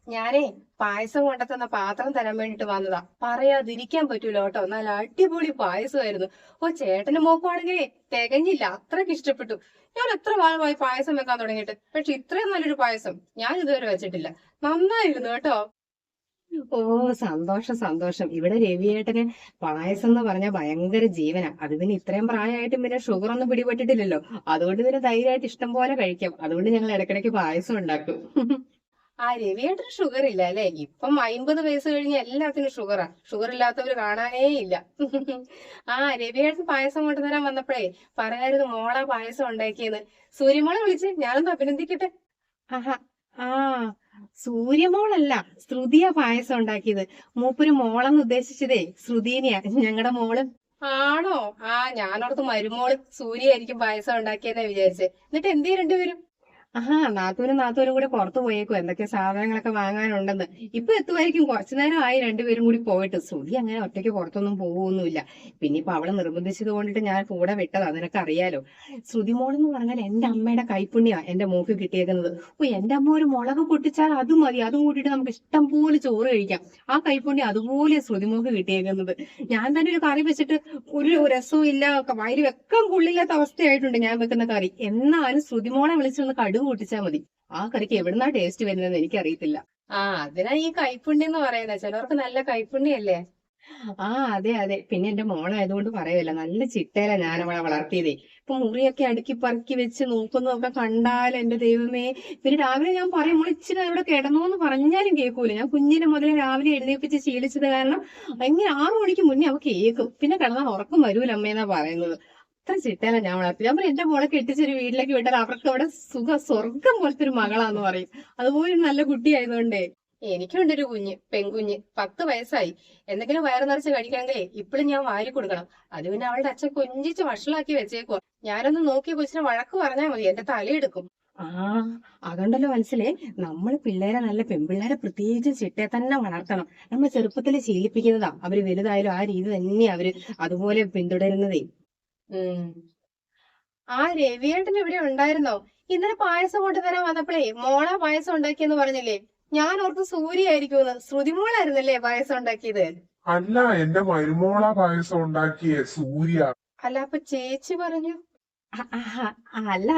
ഞാനേ പായസം കൊണ്ടെത്തുന്ന പാത്രം തരാൻ വേണ്ടിട്ട് വന്നതാ. പറയാതിരിക്കാൻ പറ്റൂല കേട്ടോ. നല്ല അടിപൊളി പായസമായിരുന്നു. ഓ, ചേട്ടന്റെ മോക്കുവാണെങ്കിലേ തികഞ്ഞില്ല, അത്രയ്ക്ക് ഇഷ്ടപ്പെട്ടു. ഞാൻ എത്ര കാലമായി പായസം വെക്കാൻ തുടങ്ങിയിട്ട്, പക്ഷെ ഇത്രയും നല്ലൊരു പായസം ഞാൻ ഇതുവരെ വെച്ചിട്ടില്ല. നന്നായിരുന്നു കേട്ടോ. ഓ, സന്തോഷം സന്തോഷം. ഇവിടെ രവിയേട്ടന് പായസം എന്ന് പറഞ്ഞാൽ ഭയങ്കര ജീവനാ. അത് പിന്നെ ഇത്രയും പ്രായമായിട്ടും പിന്നെ ഷുഗർ ഒന്നും പിടിപെട്ടിട്ടില്ലല്ലോ. അതുകൊണ്ട് പിന്നെ ധൈര്യമായിട്ട് ഇഷ്ടം പോലെ കഴിക്കാം. അതുകൊണ്ട് ഞങ്ങൾ ഇടയ്ക്കിടയ്ക്ക് പായസം ഉണ്ടാക്കും. ആ, രവിയേട്ടന് ഷുഗർ ഇല്ല അല്ലെ? ഇപ്പം 50 വയസ്സ് കഴിഞ്ഞ് എല്ലാത്തിനും ഷുഗറാ. ഷുഗർ ഇല്ലാത്തവര് കാണാനേ ഇല്ല. ആ, രവിയേട്ടൻ പായസം കൊണ്ടുതരാൻ വന്നപ്പോഴേ പറയായിരുന്നു മോളാ പായസം ഉണ്ടാക്കിയെന്ന്. സൂര്യമോളെ വിളിച്ച് ഞാനൊന്ന് അഭിനന്ദിക്കട്ടെ. ആഹാ. ആ, സൂര്യമോളല്ല, ശ്രുതിയാ പായസം ഉണ്ടാക്കിയത്. മൂപ്പര് മോളെന്ന് ഉദ്ദേശിച്ചതേ ശ്രുതിനെയാ, ഞങ്ങളുടെ മോള്. ആണോ? ആ, ഞാനോർത്ത് മരുമോള് സൂര്യായിരിക്കും പായസം ഉണ്ടാക്കിയെന്നാ വിചാരിച്ചേ. എന്നിട്ട് എന്തേ രണ്ടുപേരും? ആഹാ, നാത്തൂനും കൂടി പുറത്തു പോയേക്കും, എന്തൊക്കെ സാധനങ്ങളൊക്കെ വാങ്ങാനുണ്ടെന്ന്. ഇപ്പൊ എത്തുമായിരിക്കും. കുറച്ചു നേരം ആയി രണ്ടുപേരും കൂടി പോയിട്ട്. ശ്രുതി അങ്ങനെ ഒറ്റയ്ക്ക് പുറത്തൊന്നും പോകുമൊന്നുമില്ല. പിന്നെ ഇപ്പൊ അവളെ നിർബന്ധിച്ചത് കൊണ്ടിട്ട് ഞാൻ കൂടെ വിട്ടതാ, നിനക്ക് അറിയാലോ. ശ്രുതി മോളെന്ന് പറഞ്ഞാൽ എന്റെ അമ്മയുടെ കൈപ്പുണ്യാ എന്റെ മോക്ക് കിട്ടിയേക്കുന്നത്. ഓ, എന്റെ അമ്മ ഒരു മുളക് പൊട്ടിച്ചാൽ അത് മതി, അതും കൂട്ടിയിട്ട് നമുക്ക് ഇഷ്ടം പോലെ ചോറ് കഴിക്കാം. ആ കൈപ്പുണ്യം അതുപോലെ ശ്രുതി മോക്ക് കിട്ടിയേക്കുന്നത്. ഞാൻ തന്നെ ഒരു കറി വെച്ചിട്ട് ഒരു രസവും ഇല്ല, വയറ് വെക്കാൻ കൊള്ളില്ലാത്ത അവസ്ഥയായിട്ടുണ്ട് ഞാൻ വെക്കുന്ന കറി. എന്നാലും ശ്രുതിമോളെ വിളിച്ചൊന്ന് കടുക് പൊട്ടിച്ചാൽ മതി. ആ കറിക്ക് എവിടുന്നാ ടേസ്റ്റ് വരുന്നതെന്ന് എനിക്കറിയത്തില്ല. ആ, അതിനാ ഈ കൈപ്പുണ്യം എന്ന് പറയുന്നത്. ചിലവർക്ക് നല്ല കൈപ്പുണ്യല്ലേ. ആ, അതെ അതെ. പിന്നെ എന്റെ മോളായതുകൊണ്ട് പറയല്ല, നല്ല ചിട്ടയില ഞാൻ അവളെ വളർത്തിയതേ. ഇപ്പൊ മുറിയൊക്കെ അടുക്കി പറക്കി വെച്ച് നോക്കുന്നതൊക്കെ കണ്ടാൽ എന്റെ ദൈവമേ. പിന്നെ രാവിലെ ഞാൻ പറയും, മോൾ ഇച്ചിരി ഇവിടെ കിടന്നോന്ന് പറഞ്ഞാലും കേൾക്കൂല. ഞാൻ കുഞ്ഞിനെ മുതലേ രാവിലെ എഴുന്നേപ്പിച്ച് ശീലിച്ചത് കാരണം ഇങ്ങനെ 6 മണിക്ക് മുന്നേ അവ കേൾക്കും. പിന്നെ കിടന്നാൽ ഉറക്കം വരൂല അമ്മയെന്നാ പറയുന്നത്. അത്ര ചിട്ടയില ഞാൻ വളർത്തി. ഞാൻ പറയും, എന്റെ മോളെ കെട്ടിച്ചൊരു വീട്ടിലേക്ക് വിട്ടാൽ അവർക്ക് അവിടെ സ്വർഗം പോലത്തെ ഒരു മകളാന്ന് പറയും. അതുപോലെ ഒരു നല്ല കുട്ടിയായതുകൊണ്ടേ. എനിക്കുണ്ട് ഒരു കുഞ്ഞ്, പെൺകുഞ്ഞ്. 10 വയസ്സായി. എന്തെങ്കിലും വയറ് നിറച്ച് കഴിക്കണമെങ്കിലേ ഇപ്പോഴും ഞാൻ വാരി കൊടുക്കണം. അത് പിന്നെ അവളുടെ അച്ഛൻ കൊഞ്ചിച്ച് വഷളാക്കി വെച്ചേക്കുവാ. ഞാനൊന്ന് നോക്കി കൊച്ചിനെ വഴക്ക് പറഞ്ഞാൽ മതി, എന്റെ തലയെടുക്കും. ആ, അതുകൊണ്ടല്ലോ മനസ്സിലേ, നമ്മൾ പിള്ളേരെ, നല്ല പെൺപിള്ളേരെ പ്രത്യേകിച്ച് ചിട്ടയെ തന്നെ വളർത്തണം. നമ്മൾ ചെറുപ്പത്തിൽ ശീലിപ്പിക്കുന്നതാ അവര് വലുതായാലും ആ രീതി തന്നെ അവര് അതുപോലെ പിന്തുടരുന്നതേ. ഉം. ആ, രവിയേട്ടൻ ഇവിടെ ഉണ്ടായിരുന്നോ? ഇന്നലെ പായസം കൊണ്ടുതരാൻ വന്നപ്പോഴേ മോളാ പായസം ഉണ്ടാക്കിയെന്ന് പറഞ്ഞില്ലേ? ഞാൻ ഓർത്ത് സൂര്യായിരിക്കുമെന്ന്. ശ്രുതിമോളായിരുന്നല്ലേ പായസം ഉണ്ടാക്കിയത്? അല്ല, എന്റെ മരുമോളാ പായസം ഉണ്ടാക്കിയേ, സൂര്യ. അല്ല, അപ്പൊ ചേച്ചി പറഞ്ഞു. അല്ല,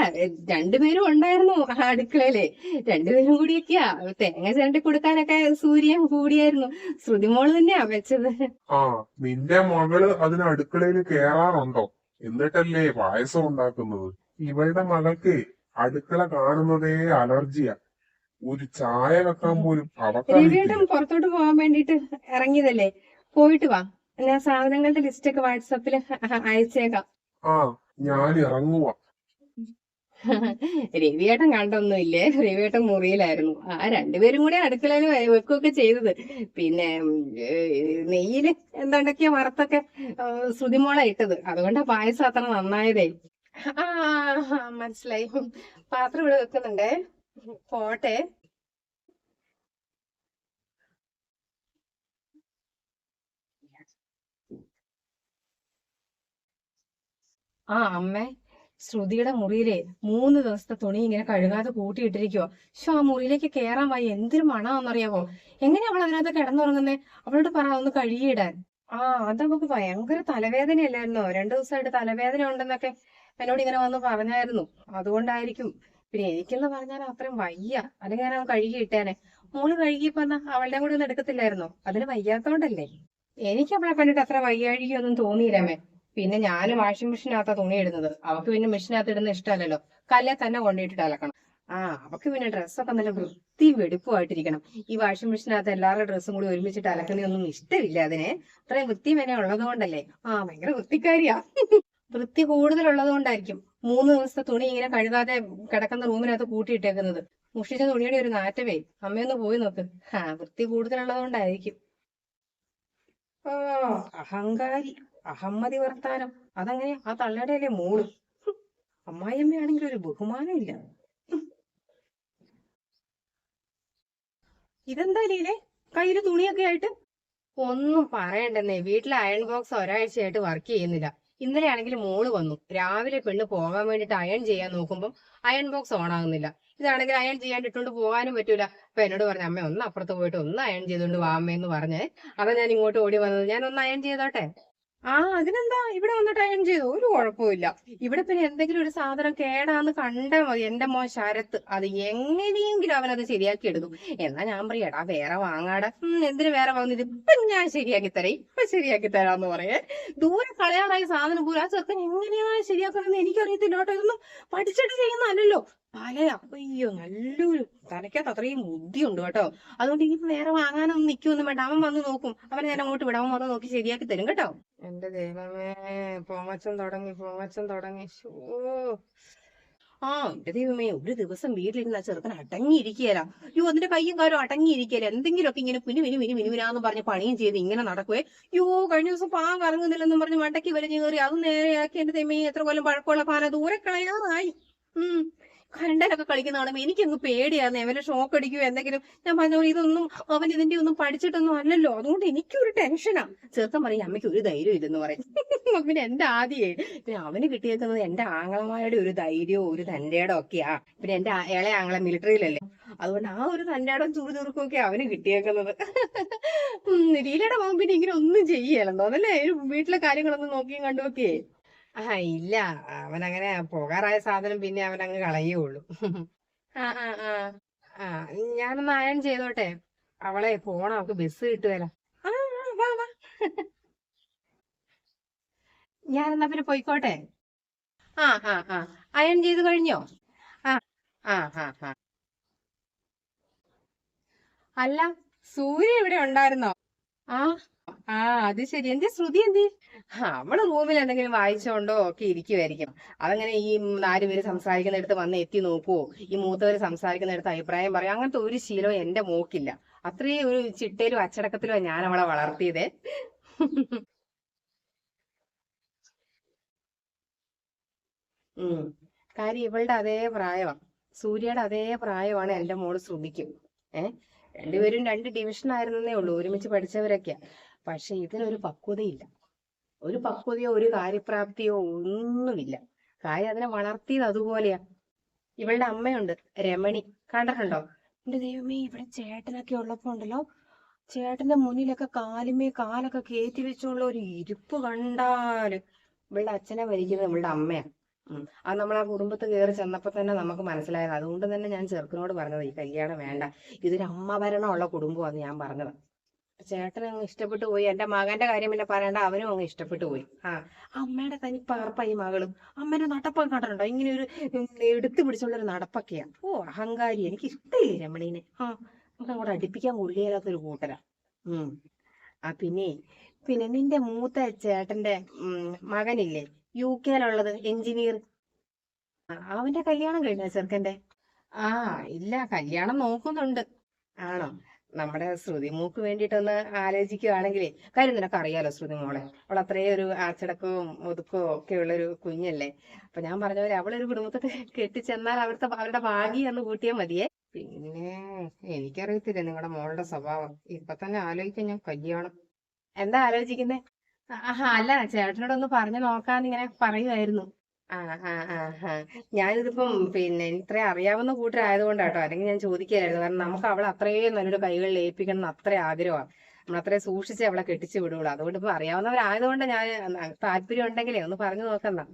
രണ്ടുപേരും ഉണ്ടായിരുന്നു ആ അടുക്കളയില്. രണ്ടുപേരും കൂടിയൊക്കെയാ തേങ്ങ ചിരണ്ടി കൊടുക്കാനൊക്കെ സൂര്യൻ കൂടിയായിരുന്നു. ശ്രുതിമോള് തന്നെയാ വെച്ചത്. ആ, നിന്റെ മകള് അതിന് അടുക്കളയിൽ കേറാറുണ്ടോ? എന്നിട്ടല്ലേ പായസം ഉണ്ടാക്കുന്നത്? ഇവളുടെ മകൾക്ക് അടുക്കള കാണുന്നതേ അലർജിയാ. ഒരു ചായ വെക്കാൻ പോലും രവിയേട്ടൻ അവക്കറിയത്തില്ല. പുറത്തോട്ട് പോകാൻ വേണ്ടിട്ട് ഇറങ്ങിയതല്ലേ? പോയിട്ട് വാ, ഞാൻ സാധനങ്ങളുടെ ലിസ്റ്റ് ഒക്കെ വാട്സപ്പിൽ അയച്ചേക്കാം. ആ, ഞാൻ ഇറങ്ങുവാ. രവിയേട്ടൻ കണ്ടൊന്നുമില്ലേ? രവിയേട്ടൻ മുറിയിലായിരുന്നു. ആ, രണ്ടുപേരും കൂടെ അടുക്കളയിൽ വെക്കുകയൊക്കെ ചെയ്തത്. പിന്നെ നെയ്യില് എന്താണ്ടൊക്കെയാ വറുത്തൊക്കെ ശ്രുതിമോള ഇട്ടത്. അതുകൊണ്ടാ പായസം അത്ര നന്നായതേ. ആ, മനസ്സിലായി. പാത്രം ഇവിടെ വെക്കുന്നുണ്ടേ. പോട്ടെ. ആ, അമ്മേ, ശ്രുതിയുടെ മുറിയിലെ 3 ദിവസത്തെ തുണി ഇങ്ങനെ കഴുകാതെ കൂട്ടിയിട്ടിരിക്കുവോ. പക്ഷെ ആ മുറിയിലേക്ക് കേറാൻ വയ്യ, എന്തൊരു മണമാണെന്നറിയാവോ. എങ്ങനെയാ അവൾ അതിനകത്ത് കിടന്നുറങ്ങുന്നേ? അവളോട് പറ ഒന്ന് കഴുകിയിടാൻ. ആ, അത് നമുക്ക് ഭയങ്കര തലവേദനയല്ലായിരുന്നോ? 2 ദിവസമായിട്ട് തലവേദന ഉണ്ടെന്നൊക്കെ എന്നോട് ഇങ്ങനെ വന്ന് പറഞ്ഞായിരുന്നു. അതുകൊണ്ടായിരിക്കും. പിന്നെ എനിക്കെന്ന് പറഞ്ഞാൽ അത്രയും വയ്യ, അല്ലെങ്കിൽ ഞാൻ കഴുകിയിട്ടേനെ. മോള് കഴുകിയപ്പോ എന്നാ അവളുടെ കൂടെ ഒന്നും എടുക്കത്തില്ലായിരുന്നോ? അതിന് വയ്യാത്തോണ്ടല്ലേ. എനിക്ക് അവളെ കണ്ടിട്ട് അത്ര വയ്യാഴികയൊന്നും തോന്നിയില്ലമ്മേ. പിന്നെ ഞാൻ വാഷിംഗ് മെഷീനകത്താ തുണി ഇടുന്നത്. അവക്ക് പിന്നെ മെഷീനകത്ത് ഇടുന്ന ഇഷ്ടമല്ലല്ലോ. കല്ലെ തന്നെ കൊണ്ടിട്ടിട്ട് അലക്കണം. ആ, അവക്ക് പിന്നെ ഡ്രസ്സൊക്കെ നല്ല വൃത്തി വെടുപ്പമായിട്ടിരിക്കണം. ഈ വാഷിംഗ് മെഷീനകത്ത് എല്ലാവരുടെ ഡ്രസ്സും കൂടി ഒരുമിച്ചിട്ട് അലക്കുന്നതൊന്നും ഇഷ്ടമില്ല അതിന്. അത്രയും വൃത്തി വിന ഉള്ളത് കൊണ്ടല്ലേ. ആ, ഭയങ്കര വൃത്തിക്കാരിയാ. വൃത്തി കൂടുതലുള്ളത് കൊണ്ടായിരിക്കും 3 ദിവസത്തെ തുണി ഇങ്ങനെ കഴുകാതെ കിടക്കുന്ന റൂമിനകത്ത് കൂട്ടിയിട്ടേക്കുന്നത്. മുഷിച്ച തുണിയുടെ ഒരു നാറ്റവേ. അമ്മയൊന്ന് പോയി നോക്ക്. ആ, വൃത്തി കൂടുതലുള്ളത് കൊണ്ടായിരിക്കും. ആ, അഹങ്കാരി, അഹമ്മതി വർത്താനം. അതങ്ങനെ ആ തള്ളയുടെ അല്ലേ മോള്. അമ്മായിയമ്മയാണെങ്കിൽ ഒരു ബഹുമാനം ഇല്ല. ഇതെന്താ ലീലെ കയ്യില് തുണിയൊക്കെ ആയിട്ട്? ഒന്നും പറയണ്ടെന്നേ, വീട്ടിലെ അയൺ ബോക്സ് ഒരാഴ്ചയായിട്ട് വർക്ക് ചെയ്യുന്നില്ല. ഇന്നലെ ആണെങ്കിൽ മോള് വന്നു. രാവിലെ പെണ്ണ് പോകാൻ വേണ്ടിട്ട് അയൺ ചെയ്യാൻ നോക്കുമ്പോൾ അയൺ ബോക്സ് ഓൺ ആകുന്നില്ല. ഇതാണെങ്കിൽ അയൺ ചെയ്യാണ്ട് ഇട്ടുകൊണ്ട് പോകാനും പറ്റൂല. അപ്പൊ എന്നോട് പറഞ്ഞു, അമ്മ ഒന്ന് അപ്പുറത്ത് പോയിട്ട് ഒന്ന് അയൺ ചെയ്തോണ്ട് വാ അമ്മയെന്ന് പറഞ്ഞേ. അതാ ഞാൻ ഇങ്ങോട്ട് ഓടി വന്നത്. ഞാൻ ഒന്ന് അയൺ ചെയ്തോട്ടെ? ആ, അതിനെന്താ, ഇവിടെ വന്നിട്ട് അയൺ ചെയ്തു, ഒരു കുഴപ്പമില്ല. ഇവിടെ പിന്നെ എന്തെങ്കിലും ഒരു സാധനം കേടാന്ന് കണ്ടാ മതി, എന്റെ മോൻ ശരത്ത് അത് എങ്ങനെയെങ്കിലും അവനത് ശരിയാക്കി എടുക്കും. എന്നാ ഞാൻ പറയാടാ, വേറെ വാങ്ങാടാ. എന്തിനു വേറെ വാങ്ങുന്നത്, ഇപ്പൊ ഞാൻ ശരിയാക്കി തരാം, ഇപ്പൊ ശരിയാക്കി തരാന്ന് പറയേ. ദൂരെ കളയാറായ സാധനം പോലും ആ ചെറുക്കൻ എങ്ങനെയാണ് ശരിയാക്കണമെന്ന് എനിക്കറിയത്തില്ല കേട്ടോ. ഇതൊന്നും പഠിച്ചിട്ട് ചെയ്യുന്നതല്ലോ. അയ്യോ, നല്ലൊരു തലയ്ക്കകത്ത് അത്രയും ബുദ്ധിയുണ്ട് കേട്ടോ. അതുകൊണ്ട് ഇനിയിപ്പോ വേറെ വാങ്ങാനൊന്നും നിൽക്കൊന്നും വേണ്ട. അവൻ വന്ന് നോക്കും, അവനെ ഞാൻ അങ്ങോട്ട് വിടാൻ വന്ന് നോക്കി ശരിയാക്കി തരും കേട്ടോ. എന്റെ ദൈവമേ, പൊങ്ങച്ചം തുടങ്ങി. എന്റെ ദൈവമേ, ഒരു ദിവസം വീട്ടിലിരുന്ന ചെറുക്കൻ അടങ്ങിയിരിക്കുകയല്ല. അയ്യോ, അതിന്റെ കയ്യും കാലും അടങ്ങിയിരിക്കുകയല്ല. എന്തെങ്കിലുമൊക്കെ ഇങ്ങനെ മിനുമിനാന്ന് പറഞ്ഞ് പണിയും ചെയ്ത് ഇങ്ങനെ നടക്കുവേ. അയ്യോ, കഴിഞ്ഞ ദിവസം പാൻ കറങ്ങുന്നില്ലെന്നും പറഞ്ഞ് മണ്ടയ്ക്ക് വലിഞ്ഞു കയറി അത് നേരെയാക്കി. എന്റെ ദൈവമേ, എത്ര കൊല്ലം പഴക്കമുള്ള പാന ദൂരെ കളയാറായി. കരണ്ടലൊക്കെ കളിക്കുന്ന കാണുമ്പോ എനിക്കങ്ങ് പേടിയാന്ന്. അവന് ഷോക്ക് അടിക്കുവോ എന്തെങ്കിലും. ഞാൻ പറഞ്ഞ പോലെ ഇതൊന്നും അവൻ ഇതിന്റെ ഒന്നും പഠിച്ചിട്ടൊന്നും അല്ലല്ലോ, അതുകൊണ്ട് എനിക്കൊരു ടെൻഷനാ. ചെറുക്കൻ പറയും അമ്മയ്ക്ക് ഒരു ധൈര്യം ഇല്ലെന്ന് പറയും. പിന്നെ എന്റെ ആദ്യേ പിന്നെ അവന് കിട്ടിയേക്കുന്നത് എന്റെ ആങ്ങളമാരുടെ ഒരു ധൈര്യവും ഒരു തന്റേടം ഒക്കെയാ. പിന്നെ എന്റെ ഇളയ ആങ്ങളെ മിലിറ്ററിയിലല്ലേ, അതുകൊണ്ട് ആ ഒരു തന്റേടം ചുറുചുറുക്കും ഒക്കെ അവന് കിട്ടിയേക്കുന്നത്. ലീലയുടെ മോൻ പിന്നെ ഇങ്ങനെ ഒന്നും ചെയ്യലെന്നോ അതല്ലേ, വീട്ടിലെ കാര്യങ്ങളൊന്നും നോക്കിയും കണ്ടുമൊക്കെ. ഇല്ല, അവനങ്ങനെ പോകാറായ സാധനം പിന്നെ അവനങ്ങ് കളയുള്ളൂ. ആ ആ ആ ആ ഞാനൊന്ന് അയൺ ചെയ്തോട്ടെ? അവളെ പോണം, അവൾക്ക് ബസ് കിട്ടുവല്ല. വാ വാ. ഞാനെന്നാ പിന്നെ പോയിക്കോട്ടെ? ആ അയൺ ചെയ്ത് കഴിഞ്ഞോ? ആ ആ ആ അല്ല, സൂര്യ ഇവിടെ ഉണ്ടായിരുന്നോ? ആ ആ അത് ശരി. എന്റെ ശ്രുതി എന്തി? അവള് റൂമിൽ എന്തെങ്കിലും വായിച്ചോണ്ടോ ഒക്കെ ഇരിക്കുവായിരിക്കും. അതങ്ങനെ ഈ 4 പേര് സംസാരിക്കുന്നിടത്ത് വന്ന് എത്തി നോക്കുവോ, ഈ മൂത്തവര് സംസാരിക്കുന്നിടത്ത് അഭിപ്രായം പറയും, അങ്ങനത്തെ ഒരു ശീലവും എന്റെ മോക്കില്ല. അത്രയും ഒരു ചിട്ടയിലും അച്ചടക്കത്തിലും ഞാൻ അവളെ വളർത്തിയതേ. ഉം കാര്യം ഇവളുടെ അതേ പ്രായമാണ്, സൂര്യയുടെ അതേ പ്രായമാണ് എന്റെ മോള് ശ്രുതിക്കും. ഏഹ് രണ്ടുപേരും 2 ഡിവിഷൻ ആയിരുന്നേ ഉള്ളൂ, ഒരുമിച്ച് പഠിച്ചവരൊക്കെയാ. പക്ഷെ ഇതിനൊരു പക്വതയില്ല, ഒരു പക്വതയോ ഒരു കാര്യപ്രാപ്തിയോ ഒന്നുമില്ല. കാര്യം അതിനെ വളർത്തിയത് അതുപോലെയാ. ഇവളുടെ അമ്മയുണ്ട്, രമണി, കണ്ടിട്ടുണ്ടോ? എന്റെ ദൈവമേ, ഇവിടെ ചേട്ടനൊക്കെ ഉള്ളപ്പോ ഉണ്ടല്ലോ, ചേട്ടന്റെ മുന്നിലൊക്കെ കാലുമേ കാലൊക്കെ കയറ്റി വെച്ചുള്ള ഒരു ഇരിപ്പ് കണ്ടാല് ഇവളുടെ അച്ഛനെ ഭരിക്കുന്നത് ഇവളുടെ അമ്മയാ. അത് നമ്മൾ ആ കുടുംബത്ത് കയറി ചെന്നപ്പോ തന്നെ നമുക്ക് മനസ്സിലായത്. അതുകൊണ്ട് തന്നെ ഞാൻ ചെറുക്കനോട് പറഞ്ഞത് ഈ കല്യാണം വേണ്ട, ഇതൊരു അമ്മ ഭരണമുള്ള കുടുംബമാണെന്ന് ഞാൻ പറഞ്ഞത്. ചേട്ടൻ അങ്ങ് ഇഷ്ടപ്പെട്ടു പോയി. എന്റെ മകന്റെ കാര്യം പിന്നെ പറയണ്ട, അവനും അങ്ങ് ഇഷ്ടപ്പെട്ടു പോയി. അമ്മയുടെ തനി പകർപ്പായി മകളും. അമ്മേന്റെ നടപ്പൊക്കെ കണ്ടിട്ടുണ്ടോ? ഇങ്ങനെ ഒരു എടുത്തു പിടിച്ചുള്ള ഒരു നടപ്പൊക്കെയാ. അഹങ്കാരി, എനിക്ക് ഇഷ്ടമില്ല രമണീനെ. നമുക്ക് അങ്ങോട്ട് അടുപ്പിക്കാൻ കൊള്ളിയാത്തൊരു കൂട്ടരാ. പിന്നെ പിന്നെ നിന്റെ മൂത്ത ചേട്ടന്റെ മകനില്ലേ, UK-യിലുള്ളത്, എഞ്ചിനീയർ. അവന്റെ കല്യാണം കഴിഞ്ഞ ചെറുക്കന്റെ? ഇല്ല, കല്യാണം നോക്കുന്നുണ്ട്. ആണോ? നമ്മുടെ ശ്രുതിമോക്ക് വേണ്ടിയിട്ടൊന്ന് ആലോചിക്കുവാണെങ്കിലേ, കാര്യം നിനക്ക് അറിയാലോ ശ്രുതി മോളെ, അവൾ അത്രയും ഒരു ആച്ചടക്കവും ഒതുക്കവും ഒക്കെ ഉള്ളൊരു കുഞ്ഞല്ലേ. അപ്പൊ ഞാൻ പറഞ്ഞ പോലെ അവളൊരു കുടുംബത്തെ കെട്ടിച്ചെന്നാൽ അവരുടെ ഭാഗ്യം എന്ന് കൂട്ടിയാൽ മതിയേ. പിന്നെ എനിക്കറിയത്തില്ല നിങ്ങളുടെ മോളുടെ സ്വഭാവം. ഇപ്പൊ തന്നെ ആലോചിക്കാൻ ഞാൻ കല്യാണം. എന്താ ആലോചിക്കുന്നേ? അല്ല, ചേട്ടനോടൊന്ന് പറഞ്ഞു നോക്കാന്ന് ഇങ്ങനെ പറയുമായിരുന്നു. ആ ആ ആ ആ ഞാനിതിപ്പം പിന്നെ ഇത്രയും അറിയാവുന്ന കൂട്ടരായതുകൊണ്ടാട്ടോ, അല്ലെങ്കിൽ ഞാൻ ചോദിക്കായിരുന്നു. കാരണം നമുക്ക് അവളെ അത്രയും നല്ലൊരു കൈകളിൽ ഏൽപ്പിക്കണം എന്ന് അത്രയും ആഗ്രഹമാണ്. നമ്മൾ അത്രയും സൂക്ഷിച്ച് അവളെ കെട്ടിച്ചു വിടുള്ളൂ. അതുകൊണ്ട് ഇപ്പൊ അറിയാവുന്നവരായതുകൊണ്ട് ഞാൻ താല്പര്യം ഉണ്ടെങ്കിലേ ഒന്ന് പറഞ്ഞു നോക്കണ്ട.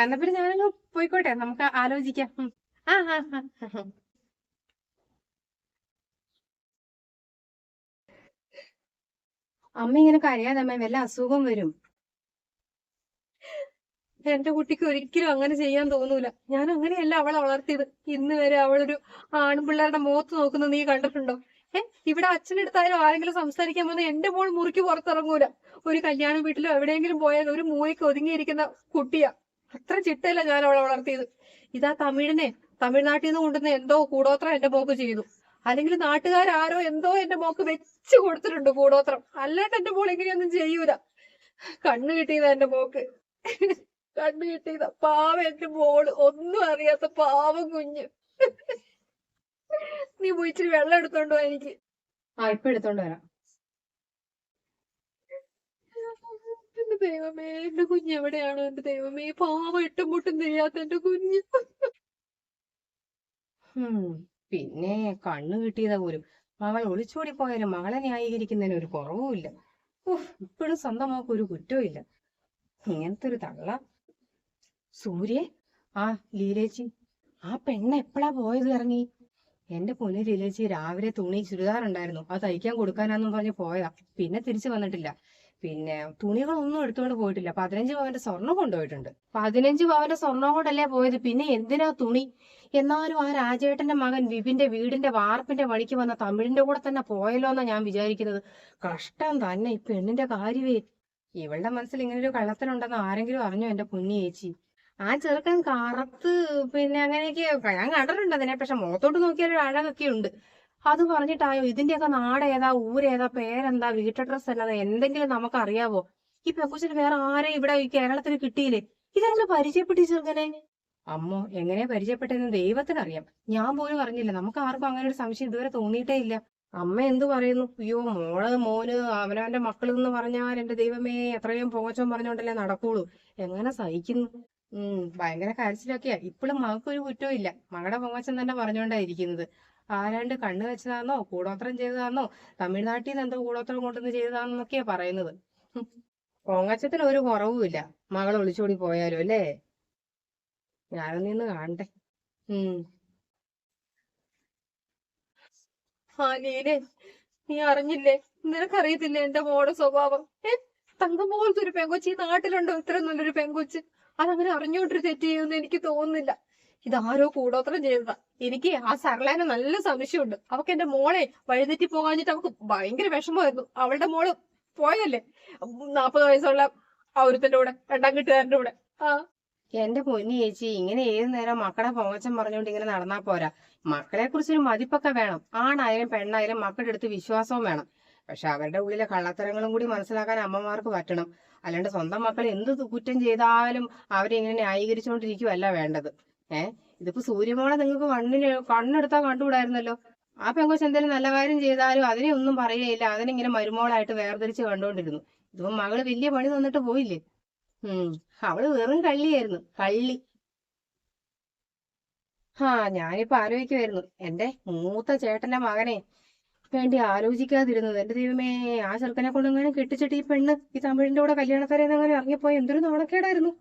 എന്നാ പിന്നെ ഞാനങ്ങ് പോയിക്കോട്ടെ, നമുക്ക് ആലോചിക്കാം. ആ ആ ആ അമ്മ ഇങ്ങനെ കരയാതെ അമ്മ, വല്ല അസുഖം വരും. എന്റെ കുട്ടിക്ക് ഒരിക്കലും അങ്ങനെ ചെയ്യാൻ തോന്നൂല. ഞാൻ അങ്ങനെയല്ല അവളെ വളർത്തിയത്. ഇന്ന് വരെ അവളൊരു ആൺപിള്ളേരുടെ മുഖത്ത് നോക്കുന്നത് നീ കണ്ടിട്ടുണ്ടോ? ഇവിടെ അച്ഛനെടുത്തായാലും ആരെങ്കിലും സംസാരിക്കാൻ വന്ന എന്റെ മോൾ മുറിക്ക് പുറത്തിറങ്ങൂല. ഒരു കല്യാണ വീട്ടിലോ എവിടെയെങ്കിലും പോയാൽ ഒരു മൂലയ്ക്ക് ഒതുങ്ങിയിരിക്കുന്ന കുട്ടിയാ. അത്ര ചിട്ടയല്ല ഞാൻ അവളെ വളർത്തിയത്. ഇതാ തമിഴ്നാട്ടിൽ നിന്ന് കൊണ്ടുവന്ന എന്തോ കൂടോത്രം എന്റെ മോക്ക് ചെയ്തു. അല്ലെങ്കിൽ നാട്ടുകാരോ എന്തോ എന്റെ മോക്ക് വെച്ച് കൊടുത്തിട്ടുണ്ട് കൂടോത്രം. അല്ലാണ്ട് എന്റെ മോൾ എങ്ങനെയൊന്നും ചെയ്യൂല. കണ്ണു കിട്ടിയതാ എന്റെ മോക്ക്, കണ്ണു കിട്ടിയതാ. പാവം എന്റെ മോള്, ഒന്നും അറിയാത്ത പാവം കുഞ്ഞ്. നീ പോയി ഇച്ചിരി വെള്ളം എടുത്തോണ്ടോ എനിക്ക്? ഇപ്പൊ എടുത്തോണ്ട് വരാം. എന്റെ ദൈവമേ, എന്റെ കുഞ്ഞ് എവിടെയാണോ? എന്റെ ദൈവമേ, പാവം എട്ടും മുട്ടും തിരിയാത്ത എന്റെ കുഞ്ഞ്. ഉം പിന്നെ കണ്ണു കിട്ടിയതാ പോലും. മകൾ ഒളിച്ചോടി പോയാലും മകളെ ന്യായീകരിക്കുന്നതിന് ഒരു കുറവുമില്ല. ഇപ്പോഴും സ്വന്തം മോക്ക് ഒരു കുറ്റവും ഇല്ല. ഇങ്ങനത്തെ ഒരു തള്ള. സൂര്യ, ആ ലീലേച്ചി, ആ പെണ്ണ് എപ്പോഴാ പോയത് ഇറങ്ങി? എന്റെ പൊന്നു ലീലേച്ചി, രാവിലെ തുണി ചുരിദാർ ഉണ്ടായിരുന്നു, അത് തയ്ക്കാൻ കൊടുക്കാനാന്നും പറഞ്ഞ് പോയതാ. പിന്നെ തിരിച്ചു വന്നിട്ടില്ല. പിന്നെ തുണികളൊന്നും എടുത്തുകൊണ്ട് പോയിട്ടില്ല. 15 പവന്റെ സ്വർണം കൊണ്ടുപോയിട്ടുണ്ട്. 15 പവന്റെ സ്വർണം കൊണ്ടല്ലേ പോയത്, പിന്നെ എന്തിനാ തുണി? എന്നാലും ആ രാജേട്ടന്റെ മകൻ വിപിന്റെ വീടിന്റെ വാർപ്പിന്റെ പണിക്ക് വന്ന തമിഴിന്റെ കൂടെ തന്നെ പോയല്ലോ എന്നാ ഞാൻ വിചാരിക്കുന്നത്. കഷ്ടം തന്നെ ഈ പെണ്ണിന്റെ കാര്യവേ. ഇവളുടെ മനസ്സിൽ ഇങ്ങനെ ഒരു കള്ളത്തനുണ്ടെന്ന് ആരെങ്കിലും അറിഞ്ഞോ എന്റെ പൊന്നി ചേച്ചി? ആ ചെറുക്കൻ കറുത്ത് പിന്നെ അങ്ങനെയൊക്കെ ഞാൻ കണ്ടിട്ടുണ്ട് അതിനെ. പക്ഷെ മുഖത്തോട്ട് നോക്കിയാൽ ഒരു അഴകൊക്കെ ഉണ്ട്. അത് പറഞ്ഞിട്ടായോ ഇതിന്റെയൊക്കെ നാട് ഏതാ, ഊരേതാ, പേരെന്താ, വീട്ടഡ്രസ് എന്നതാ എന്തെങ്കിലും നമുക്ക് അറിയാവോ? ഈ പെങ്കുച്ചിന് വേറെ ആരെയും ഇവിടെ ഈ കേരളത്തിൽ കിട്ടിയില്ലേ? ഇതെങ്ങനെ പരിചയപ്പെട്ടു ഈ ചെറുക്കനെ? അമ്മോ, എങ്ങനെ പരിചയപ്പെട്ടെന്ന് ദൈവത്തിനറിയാം. ഞാൻ പോലും അറിഞ്ഞില്ല. നമുക്ക് ആർക്കും അങ്ങനെ ഒരു സംശയം ഇതുവരെ തോന്നിയിട്ടേ ഇല്ല. അമ്മ എന്തു പറയുന്നു? അയ്യോ, മോന് അവനവന്റെ മക്കൾ എന്ന് പറഞ്ഞാൽ എന്റെ ദൈവമേ, എത്രയും പൊങ്ങച്ചം പറഞ്ഞോണ്ടല്ലേ നടക്കുള്ളൂ. എങ്ങനെ സഹിക്കുന്നു? ഭയങ്കര കരച്ചിലൊക്കെയാ. ഇപ്പോഴും മകൾക്കൊരു കുറ്റവും ഇല്ല. മകളുടെ പൊങ്ങച്ചൻ തന്നെ പറഞ്ഞോണ്ടാ ഇരിക്കുന്നത്. ആരാണ്ട് കണ്ണു വെച്ചതാന്നോ, കൂടോത്രം ചെയ്തതാന്നോ, തമിഴ്നാട്ടിൽ നിന്ന് എന്തോ കൂടോത്രം കൊണ്ടുവന്ന് ചെയ്തതാന്നൊക്കെയാ പറയുന്നത്. പൊങ്ങച്ചത്തിന് ഒരു കുറവുമില്ല. മകൾ ഒളിച്ചോടി പോയാലും അല്ലേ? ഞാനൊന്നിന്ന് കാണട്ടെ. ആ ലീലേ, നീ അറിഞ്ഞില്ലേ? നിനക്കറിയത്തില്ലേ എന്റെ മോടെ സ്വഭാവം? തങ്കം പോലത്തെ ഒരു പെങ്കൊച്ച് ഈ നാട്ടിലുണ്ടോ? ഇത്ര നല്ലൊരു പെങ്കൊച്ച് അതങ്ങനെ അറിഞ്ഞോണ്ടൊരു തെറ്റ് ചെയ്യുമെന്ന് എനിക്ക് തോന്നുന്നില്ല. ഇതാരോ കൂടോത്രം ചെയ്തതാ. എനിക്ക് ആ സർലാനെ നല്ല സംശയമുണ്ട്. അവക്ക് എന്റെ മോളെ വഴിതെറ്റി പോകാഞ്ഞിട്ട് അവക്ക് ഭയങ്കര വിഷമമായിരുന്നു. അവളുടെ മോള് പോയല്ലേ 40 വയസ്സുള്ള ആ ഒരുത്തന്റെ കൂടെ, രണ്ടാം കെട്ടുകാരന്റെ കൂടെ. എന്റെ പൊന്നി ചേച്ചി, ഇങ്ങനെ ഏത് നേരം മക്കളെ പൊങ്ങച്ചം പറഞ്ഞുകൊണ്ട് ഇങ്ങനെ നടന്നാ പോരാ. മക്കളെ കുറിച്ചൊരു മതിപ്പൊക്കെ വേണം. ആണായാലും പെണ്ണായാലും മക്കളുടെ അടുത്ത് വിശ്വാസവും വേണം. പക്ഷെ അവരുടെ ഉള്ളിലെ കള്ളത്തരങ്ങളും കൂടി മനസ്സിലാക്കാൻ അമ്മമാർക്ക് പറ്റണം. അല്ലാണ്ട് സ്വന്തം മക്കൾ എന്ത് കുറ്റം ചെയ്താലും അവരെ ഇങ്ങനെ ന്യായീകരിച്ചുകൊണ്ടിരിക്കുവല്ല വേണ്ടത്. ഇതിപ്പോ സൂര്യമോളെ നിങ്ങൾക്ക് കണ്ണെടുത്താൽ കണ്ടുകൂടായിരുന്നല്ലോ. ആ പെങ്കൊച്ച് എന്തെങ്കിലും നല്ല കാര്യം ചെയ്താലും അതിനെ ഒന്നും പറയുകയില്ല. അതിനിങ്ങനെ മരുമോളായിട്ട് വേർതിരിച്ച് കണ്ടുകൊണ്ടിരുന്നു. ഇതിപ്പോ മകള് വലിയ പണി തന്നിട്ട് പോയില്ലേ. അവള് വെറും കള്ളിയായിരുന്നു, കള്ളി. ഞാനിപ്പോ ആലോചിക്കുമായിരുന്നു, എന്റെ മൂത്ത ചേട്ടന്റെ മകനെ വേണ്ടി ആലോചിക്കാതിരുന്നത്. എന്റെ ദൈവമേ, ആ ചെറുക്കനെ കൊണ്ട് അങ്ങനെ കെട്ടിച്ചിട്ട് ഈ പെണ്ണ് ഈ തമിഴിന്റെ കൂടെ കല്യാണത്തലേന്ന് അങ്ങനെ ഇറങ്ങിപ്പോയി എന്തൊരു നാണക്കേടായിരുന്നു.